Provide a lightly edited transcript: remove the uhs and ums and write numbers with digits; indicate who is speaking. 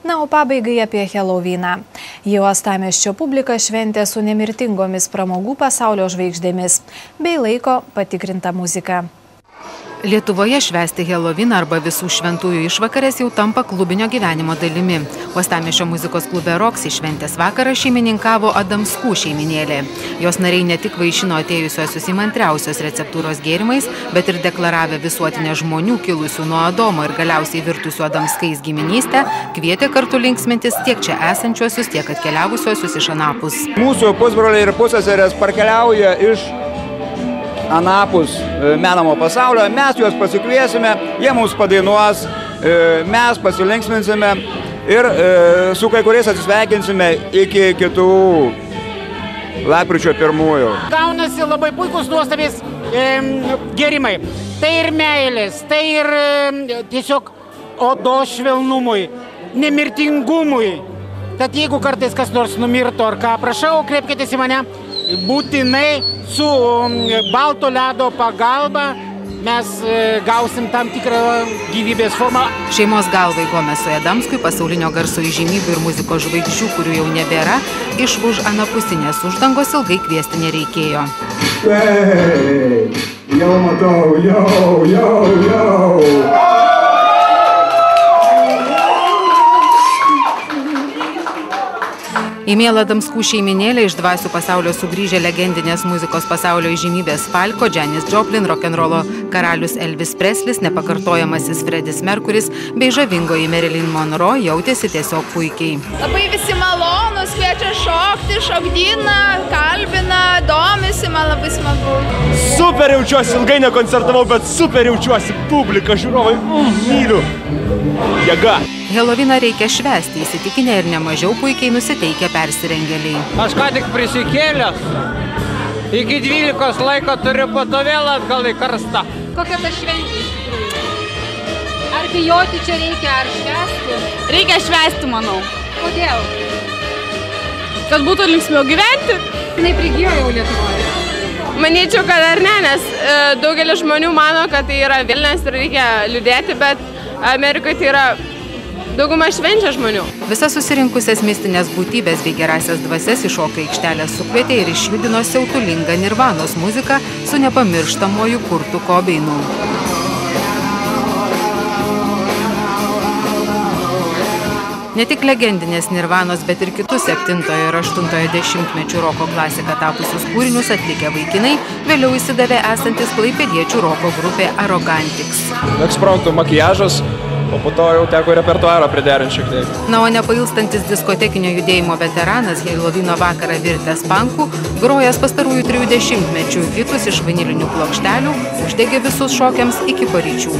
Speaker 1: Na, o pabaigai apie Helovyną. Jau uostamiesčio publika šventė su nemirtingomis pramogų pasaulio žvaigždėmis, bei laiko patikrintą muziką.
Speaker 2: Lietuvoje švęsti Helovyną arba visų šventųjų išvakarės jau tampa klubinio gyvenimo dalimi. Uostamiesčio muzikos klube Roxy šventės vakarą šeimininkavo Adamskų šeiminėlė. Jos nariai ne tik vaišino atėjusiuosius įmantriausios receptūros gėrimais, bet ir deklaravę visuotinę žmonių kilusių nuo Adomo ir galiausiai virtusių Adamskais giminystę, kvietė kartu linksmintis tiek čia esančiuosius, tiek atkeliavusiuosius iš anapus.
Speaker 3: Mūsų pusbroliai ir pusseserės parkeliauja iš anapus menamo pasaulio, mes juos pasikviesime, jie mums padainuos, mes pasilinksminsime ir su kai kuriais atsisveikinsime iki kitų lapkričio 1.
Speaker 4: Gaunasi labai puikus nuostabės gėrimai. Tai ir meilės, tai ir tiesiog odos švelnumui, nemirtingumui. Tad jeigu kartais kas nors numirtų ar ką, prašau, kreipkitės į mane, būtinai su balto ledo pagalba mes gausim tam tikrą gyvybės formą.
Speaker 2: Šeimos galvai Gomesui Adamskui, pasaulinio garso įžymybių ir muzikos žvaigždžių, kurių jau nebėra, iš už anapusinės uždangos ilgai kviesti nereikėjo.
Speaker 3: Jau matau, jau.
Speaker 2: Į mielą Adamskų šeiminėlę iš dvasių pasaulio sugrįžę legendinės muzikos pasaulio įžymybės Falco, Janis Joplin, rock'n'rollo karalius Elvis Preslis, nepakartojamasis Freddis Mercuris bei žavingoji Marilyn Monroe jautėsi tiesiog puikiai.
Speaker 5: Labai visi malonus, kviečia šokti, šokdina, kalbina, domisi, man labai smagu.
Speaker 6: Super jaučiuosi, ilgai nekoncertavau, bet super jaučiuosi, publika, žiūrovai, myliu. Jėga.
Speaker 2: Helovyną reikia švęsti, įsitikinę ir nemažiau puikiai nusiteikę persirengėliai.
Speaker 7: Aš ką tik prisikėlęs, iki 12 laiko turiu po to vėl atgal į karstą.
Speaker 8: Kokia ta šventė? Ar bijoti čia reikia, ar švęsti?
Speaker 5: Reikia švęsti, manau.
Speaker 8: Kodėl?
Speaker 5: Kad būtų linksmiau gyventi.
Speaker 8: Jinai prigijo jau Lietuvoje.
Speaker 5: Manyčiau, kad ar ne, nes daugelis žmonių mano, kad tai yra Vilnius ir reikia liūdėti, bet Amerikoje tai yra dauguma švenčia žmonių.
Speaker 2: Visas susirinkusias mistinės būtybės bei gerasias dvasias į šokio aikštelę sukvietė ir išjudino siautulingą Nirvanos muziką su nepamirštamuoju Kurtu Cobainu. Ne tik legendinės Nirvanos, bet ir kitus 7 ir 8 dešimtmečių roko klasika tapusius kūrinius atlikę vaikinai vėliau įsidavė esantis klaipėdiečių roko grupė Arrogantics.
Speaker 6: Ekspromtų makiažas, o po to jau teko repertuarą priderinti šiek tiek.
Speaker 2: Na, o nepailstantis diskotekinio judėjimo veteranas, Helovyno vakarą virtęs pankų, grojęs pastarųjų 3 dešimtmečių hitus iš vinilinių plokštelių, uždegė visus šokiams iki paryčių.